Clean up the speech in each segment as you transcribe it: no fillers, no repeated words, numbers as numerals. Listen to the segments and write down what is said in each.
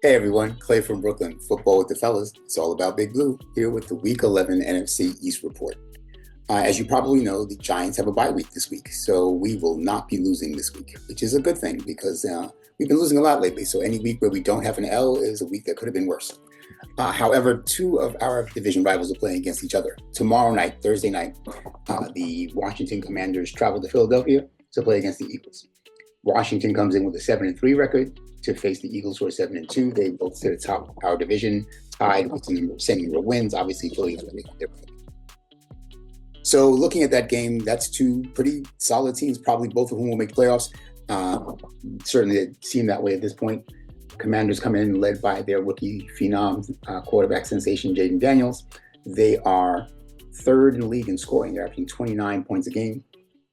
Hey everyone, Clay from Brooklyn, Football with the Fellas. It's all about Big Blue, here with the Week 11 NFC East Report. As you probably know, the Giants have a bye week this week, so we will not be losing this week, which is a good thing because we've been losing a lot lately. So any week where we don't have an L is a week that could have been worse. However, two of our division rivals are playing against each other. Tomorrow night, Thursday night, the Washington Commanders travel to Philadelphia to play against the Eagles. Washington comes in with a 7-3 record to face the Eagles, who are 7-2. They both sit atop our division, tied with the same number of wins. Obviously, Philly is going to make their play. So, looking at that game, that's two pretty solid teams, probably both of whom will make playoffs. Certainly, it seemed that way at this point. Commanders come in led by their rookie phenom quarterback sensation, Jaden Daniels. They are third in the league in scoring. They're averaging 29 points a game,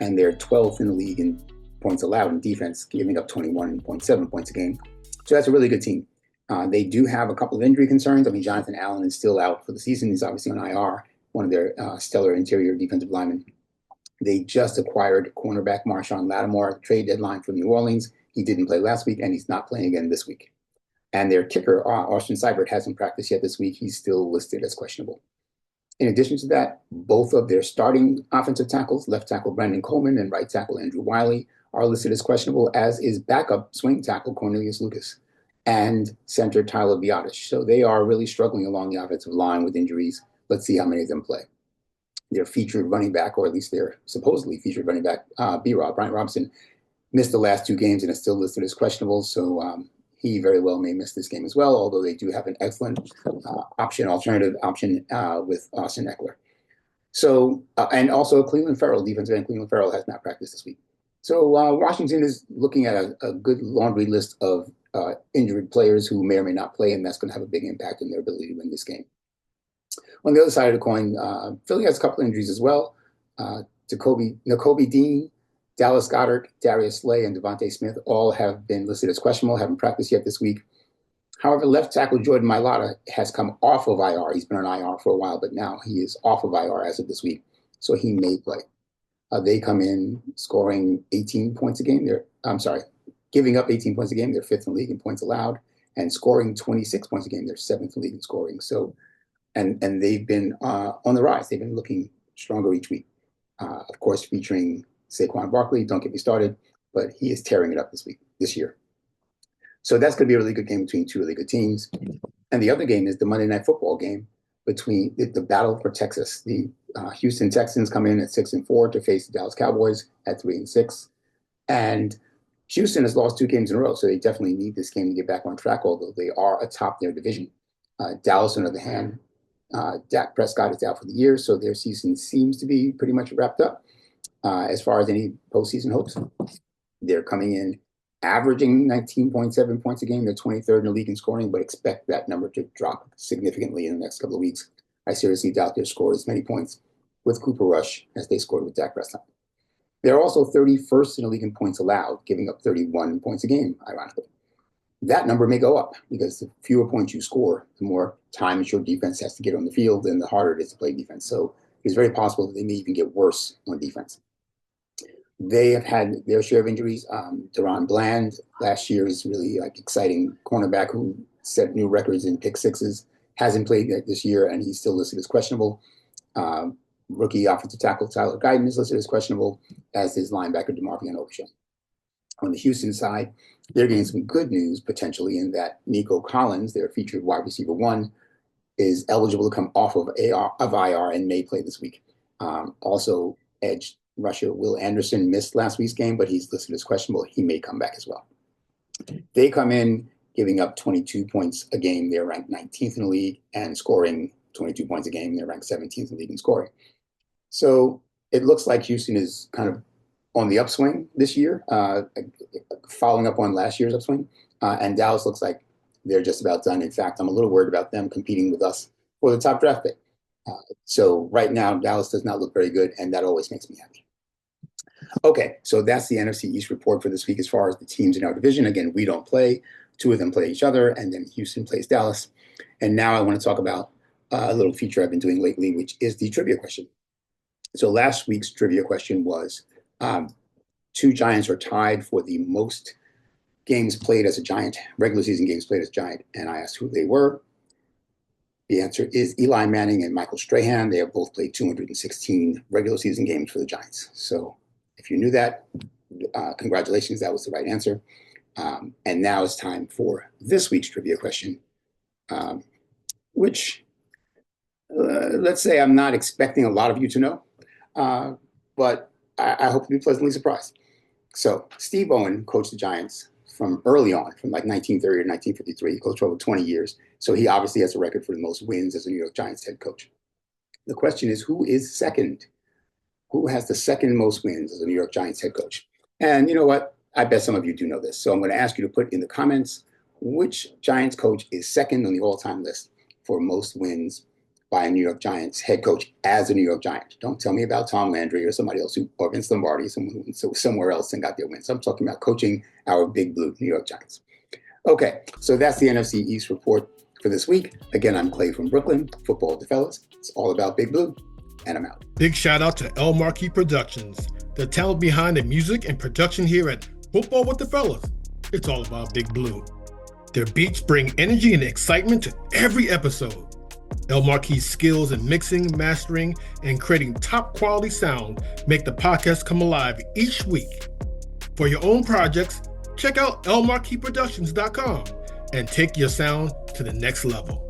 and they're 12th in the league in points allowed in defense, giving up 21.7 points a game. So that's a really good team. They do have a couple of injury concerns. I mean, Jonathan Allen is still out for the season. He's obviously on IR, one of their stellar interior defensive linemen. They just acquired cornerback Marshawn Lattimore at the trade deadline from New Orleans. He didn't play last week, and he's not playing again this week. And their kicker, Austin Seibert, hasn't practiced yet this week. He's still listed as questionable. In addition to that, both of their starting offensive tackles, left tackle Brandon Coleman and right tackle Andrew Wiley, are listed as questionable, as is backup swing tackle Cornelius Lucas and center Tyler Biadasz. So they are really struggling along the offensive line with injuries. Let's see how many of them play. Their featured running back, or at least their supposedly featured running back, B-Rob, Brian Robinson, missed the last two games and is still listed as questionable. So he very well may miss this game as well, although they do have an excellent alternative option with Austin Eckler. So, and also Cleveland Ferrell, defensive end Cleveland Ferrell, has not practiced this week. So Washington is looking at a good laundry list of injured players who may or may not play, and that's going to have a big impact on their ability to win this game. On the other side of the coin, Philly has a couple of injuries as well. Nakobe Dean, Dallas Goedert, Darius Slay, and Devontae Smith all have been listed as questionable, haven't practiced yet this week. However, left tackle Jordan Mailata has come off of IR. He's been on IR for a while, but now he is off of IR as of this week, so he may play. They come in scoring 18 points a game. Giving up 18 points a game. They're fifth in the league in points allowed, and scoring 26 points a game. They're seventh in the league in scoring. So, and they've been on the rise. They've been looking stronger each week. Of course, featuring Saquon Barkley. Don't get me started, but he is tearing it up this year. So that's going to be a really good game between two really good teams. And the other game is the Monday Night Football game between the battle for Texas. The Houston Texans come in at 6-4 to face the Dallas Cowboys at 3-6. And Houston has lost two games in a row, so they definitely need this game to get back on track, although they are atop their division. Dallas, on the other hand, Dak Prescott is out for the year, so their season seems to be pretty much wrapped up. As far as any postseason hopes, they're coming in averaging 19.7 points a game. They're 23rd in the league in scoring, but expect that number to drop significantly in the next couple of weeks. I seriously doubt they'll score as many points with Cooper Rush as they scored with Dak Prescott. They're also 31st in the league in points allowed, giving up 31 points a game, ironically. That number may go up because the fewer points you score, the more times your defense has to get on the field and the harder it is to play defense. So it's very possible that they may even get worse on defense. They have had their share of injuries. Deron Bland last year is really exciting cornerback who set new records in pick sixes. Hasn't played yet this year, and he's still listed as questionable. Rookie offensive tackle Tyler Guyton is listed as questionable, as is linebacker DeMarvion Overshown. On the Houston side, they're getting some good news potentially in that Nico Collins, their featured wide receiver one, is eligible to come off of IR and may play this week. Also, edge rusher Will Anderson missed last week's game, but he's listed as questionable. He may come back as well. They come in giving up 22 points a game. They're ranked 19th in the league, and scoring 22 points a game. They're ranked 17th in the league in scoring. So it looks like Houston is kind of on the upswing this year, following up on last year's upswing. And Dallas looks like they're just about done. In fact, I'm a little worried about them competing with us for the top draft pick. So right now, Dallas does not look very good, and that always makes me happy. Okay, so that's the NFC East report for this week as far as the teams in our division. Again, we don't play. Two of them play each other, and then Houston plays Dallas. And now I want to talk about a little feature I've been doing lately, which is the trivia question. So last week's trivia question was, two Giants are tied for the most games played as a Giant, regular season games played as a Giant, and I asked who they were. The answer is Eli Manning and Michael Strahan. They have both played 216 regular season games for the Giants. So if you knew that, congratulations, that was the right answer. And now it's time for this week's trivia question, which let's say I'm not expecting a lot of you to know, but I hope to be pleasantly surprised. So Steve Owen coached the Giants from early on, from like 1930 to 1953. He coached for over 20 years. So he obviously has a record for the most wins as a New York Giants head coach. The question is, who is second? Who has the second most wins as a New York Giants head coach? And you know what? I bet some of you do know this. So I'm going to ask you to put in the comments which Giants coach is second on the all-time list for most wins by a New York Giants head coach as a New York Giant. Don't tell me about Tom Landry or somebody else, or Vince Lombardi, someone who went somewhere else and got their wins. I'm talking about coaching our big blue New York Giants. Okay, so that's the NFC East report for this week. Again, I'm Clay from Brooklyn, Football with the Fellas. It's all about Big Blue, and I'm out. Big shout out to El Marquis Productions, the talent behind the music and production here at Football with the Fellas. It's all about Big Blue. Their beats bring energy and excitement to every episode. El Marquis' skills in mixing, mastering, and creating top quality sound make the podcast come alive each week. For your own projects, check out elmarquisproductions.com and take your sound to the next level.